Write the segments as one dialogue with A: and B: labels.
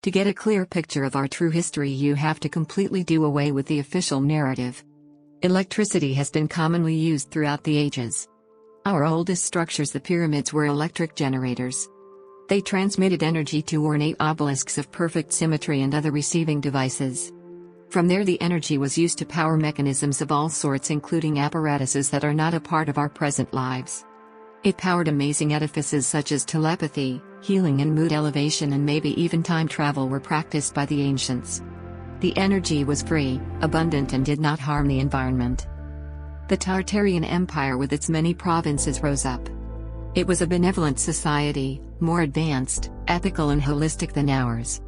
A: To get a clear picture of our true history, you have to completely do away with the official narrative. Electricity has been commonly used throughout the ages. Our oldest structures, the pyramids, were electric generators. They transmitted energy to ornate obelisks of perfect symmetry and other receiving devices. From there, the energy was used to power mechanisms of all sorts, including apparatuses that are not a part of our present lives. It powered amazing edifices such as telepathy, healing and mood elevation, and maybe even time travel were practiced by the ancients. The energy was free, abundant, and did not harm the environment. The Tartarian Empire with its many provinces rose up. It was a benevolent society, more advanced, ethical and holistic than ours.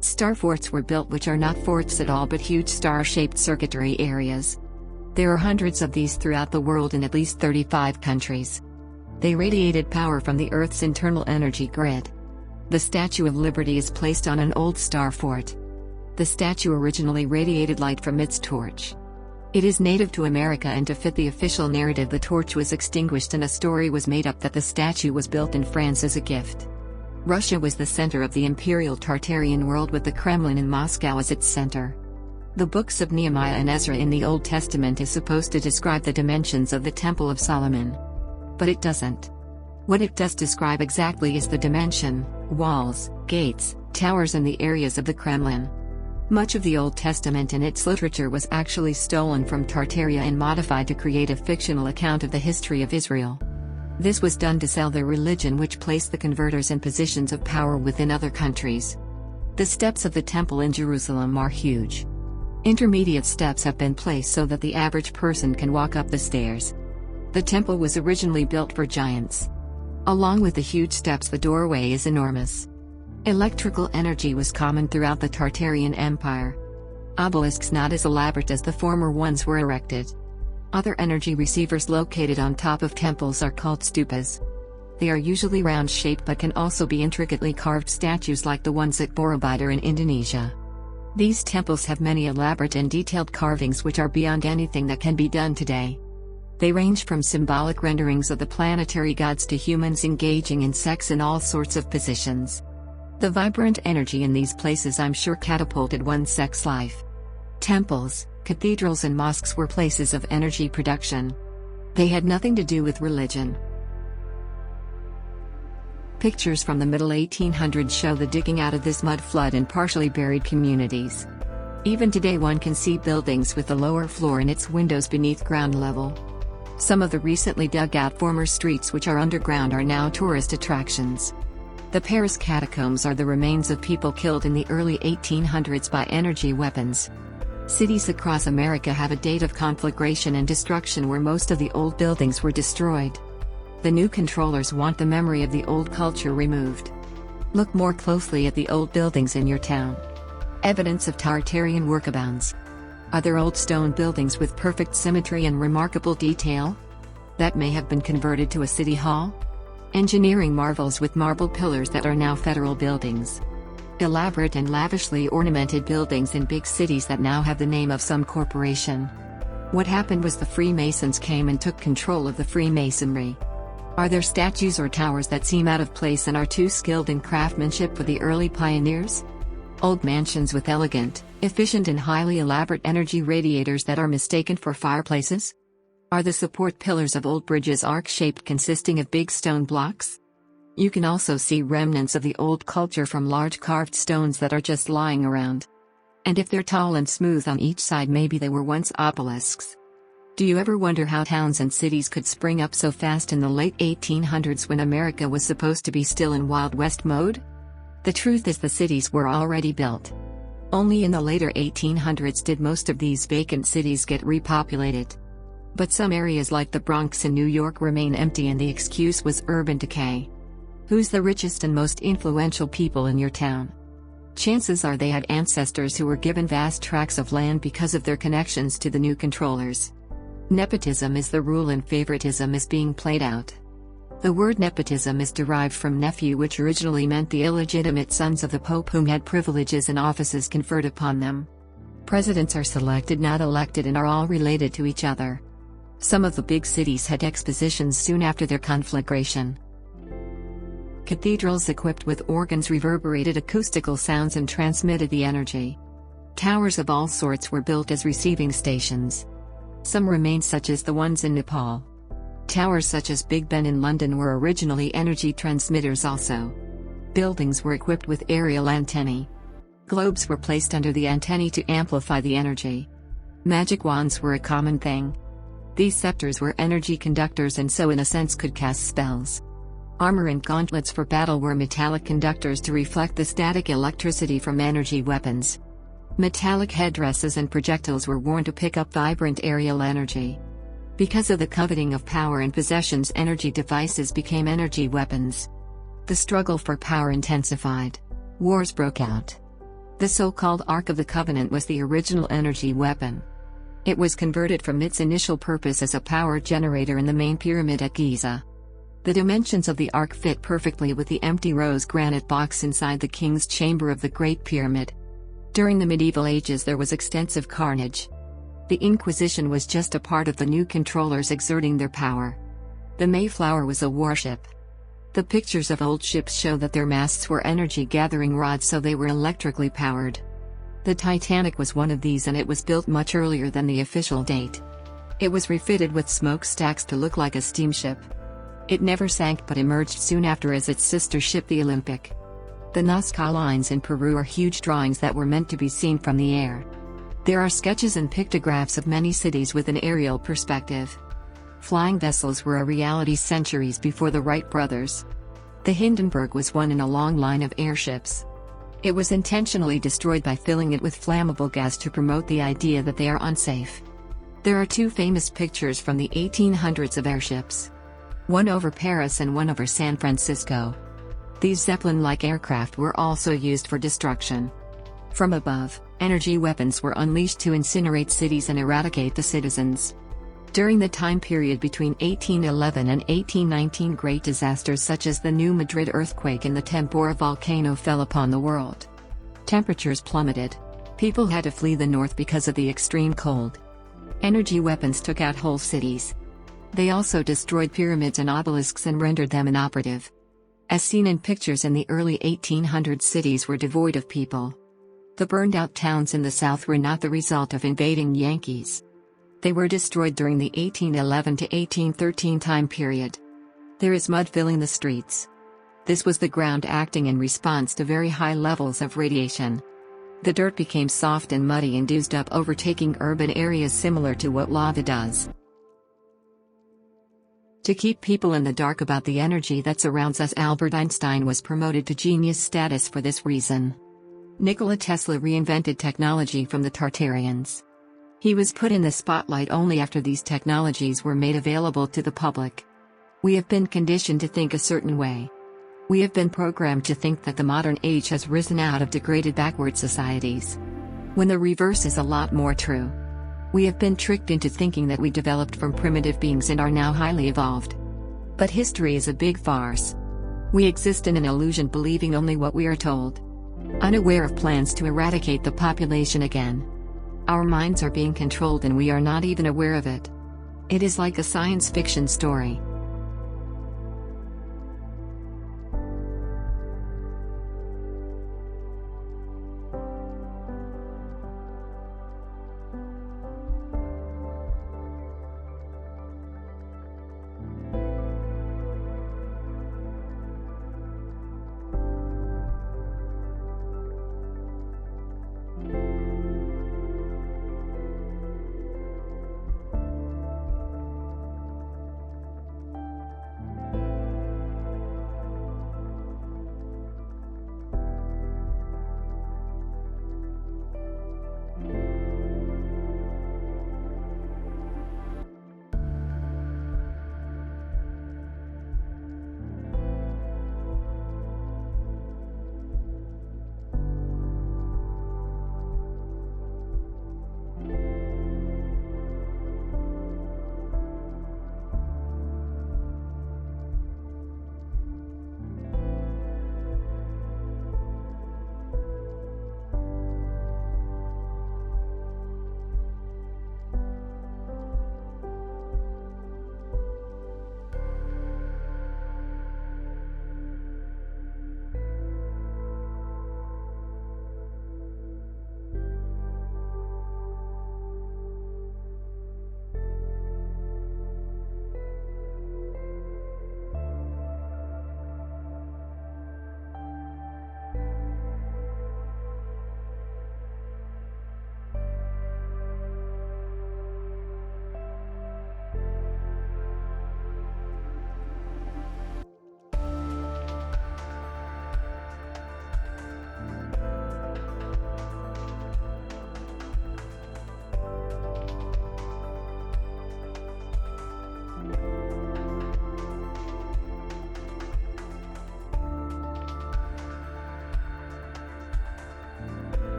A: Star forts were built, which are not forts at all but huge star-shaped circuitry areas. There are hundreds of these throughout the world in at least 35 countries. They radiated power from the Earth's internal energy grid. The Statue of Liberty is placed on an old star fort. The statue originally radiated light from its torch. It is native to America, and to fit the official narrative, the torch was extinguished and a story was made up that the statue was built in France as a gift. Russia was the center of the imperial Tartarian world, with the Kremlin in Moscow as its center. The books of Nehemiah and Ezra in the Old Testament is supposed to describe the dimensions of the Temple of Solomon. But it doesn't. What it does describe exactly is the dimension, walls, gates, towers, and the areas of the Kremlin. Much of the Old Testament and its literature was actually stolen from Tartaria and modified to create a fictional account of the history of Israel. This was done to sell their religion, which placed the converters in positions of power within other countries. The steps of the temple in Jerusalem are huge. Intermediate steps have been placed so that the average person can walk up the stairs. The temple was originally built for giants. Along with the huge steps, the doorway is enormous. Electrical energy was common throughout the Tartarian Empire. Obelisks not as elaborate as the former ones were erected. Other energy receivers located on top of temples are called stupas. They are usually round-shaped but can also be intricately carved statues like the ones at Borobudur in Indonesia. These temples have many elaborate and detailed carvings which are beyond anything that can be done today. They range from symbolic renderings of the planetary gods to humans engaging in sex in all sorts of positions. The vibrant energy in these places, I'm sure, catapulted one's sex life. Temples, cathedrals and mosques were places of energy production. They had nothing to do with religion. Pictures from the middle 1800s show the digging out of this mud flood in partially buried communities. Even today one can see buildings with the lower floor and its windows beneath ground level. Some of the recently dug out former streets which are underground are now tourist attractions. The Paris catacombs are the remains of people killed in the early 1800s by energy weapons. Cities across America have a date of conflagration and destruction where most of the old buildings were destroyed. The new controllers want the memory of the old culture removed. Look more closely at the old buildings in your town. Evidence of Tartarian work abounds. Are there old stone buildings with perfect symmetry and remarkable detail? That may have been converted to a city hall? Engineering marvels with marble pillars that are now federal buildings. Elaborate and lavishly ornamented buildings in big cities that now have the name of some corporation. What happened was the Freemasons came and took control of the Freemasonry. Are there statues or towers that seem out of place and are too skilled in craftsmanship for the early pioneers? Old mansions with elegant, efficient and highly elaborate energy radiators that are mistaken for fireplaces? Are the support pillars of old bridges arc-shaped consisting of big stone blocks? You can also see remnants of the old culture from large carved stones that are just lying around. And if they're tall and smooth on each side, maybe they were once obelisks. Do you ever wonder how towns and cities could spring up so fast in the late 1800s when America was supposed to be still in Wild West mode? The truth is the cities were already built. Only in the later 1800s did most of these vacant cities get repopulated. But some areas like the Bronx in New York remain empty, and the excuse was urban decay. Who's the richest and most influential people in your town? Chances are they had ancestors who were given vast tracts of land because of their connections to the new controllers. Nepotism is the rule and favoritism is being played out. The word nepotism is derived from nephew, which originally meant the illegitimate sons of the Pope whom had privileges and offices conferred upon them. Presidents are selected, not elected, and are all related to each other. Some of the big cities had expositions soon after their conflagration. Cathedrals equipped with organs reverberated acoustical sounds and transmitted the energy. Towers of all sorts were built as receiving stations. Some remain, such as the ones in Nepal. Towers such as Big Ben in London were originally energy transmitters also. Buildings were equipped with aerial antennae. Globes were placed under the antennae to amplify the energy. Magic wands were a common thing. These scepters were energy conductors and so in a sense could cast spells. Armor and gauntlets for battle were metallic conductors to reflect the static electricity from energy weapons. Metallic headdresses and projectiles were worn to pick up vibrant aerial energy. Because of the coveting of power and possessions, energy devices became energy weapons. The struggle for power intensified. Wars broke out. The so-called Ark of the Covenant was the original energy weapon. It was converted from its initial purpose as a power generator in the main pyramid at Giza. The dimensions of the Ark fit perfectly with the empty rose granite box inside the king's chamber of the Great Pyramid. During the medieval ages there was extensive carnage. The Inquisition was just a part of the new controllers exerting their power. The Mayflower was a warship. The pictures of old ships show that their masts were energy-gathering rods, so they were electrically powered. The Titanic was one of these, and it was built much earlier than the official date. It was refitted with smokestacks to look like a steamship. It never sank but emerged soon after as its sister ship, the Olympic. The Nazca lines in Peru are huge drawings that were meant to be seen from the air. There are sketches and pictographs of many cities with an aerial perspective. Flying vessels were a reality centuries before the Wright brothers. The Hindenburg was one in a long line of airships. It was intentionally destroyed by filling it with flammable gas to promote the idea that they are unsafe. There are two famous pictures from the 1800s of airships. One over Paris and one over San Francisco. These Zeppelin-like aircraft were also used for destruction. From above, energy weapons were unleashed to incinerate cities and eradicate the citizens. During the time period between 1811 and 1819, great disasters such as the New Madrid earthquake and the Tambora volcano fell upon the world. Temperatures plummeted. People had to flee the north because of the extreme cold. Energy weapons took out whole cities. They also destroyed pyramids and obelisks and rendered them inoperative. As seen in pictures in the early 1800s, cities were devoid of people. The burned-out towns in the south were not the result of invading Yankees. They were destroyed during the 1811 to 1813 time period. There is mud filling the streets. This was the ground acting in response to very high levels of radiation. The dirt became soft and muddy and oozed up, overtaking urban areas similar to what lava does. To keep people in the dark about the energy that surrounds us, Albert Einstein was promoted to genius status for this reason. Nikola Tesla reinvented technology from the Tartarians. He was put in the spotlight only after these technologies were made available to the public. We have been conditioned to think a certain way. We have been programmed to think that the modern age has risen out of degraded backward societies, when the reverse is a lot more true. We have been tricked into thinking that we developed from primitive beings and are now highly evolved. But history is a big farce. We exist in an illusion, believing only what we are told, unaware of plans to eradicate the population again. Our minds are being controlled and we are not even aware of it. It is like a science fiction story.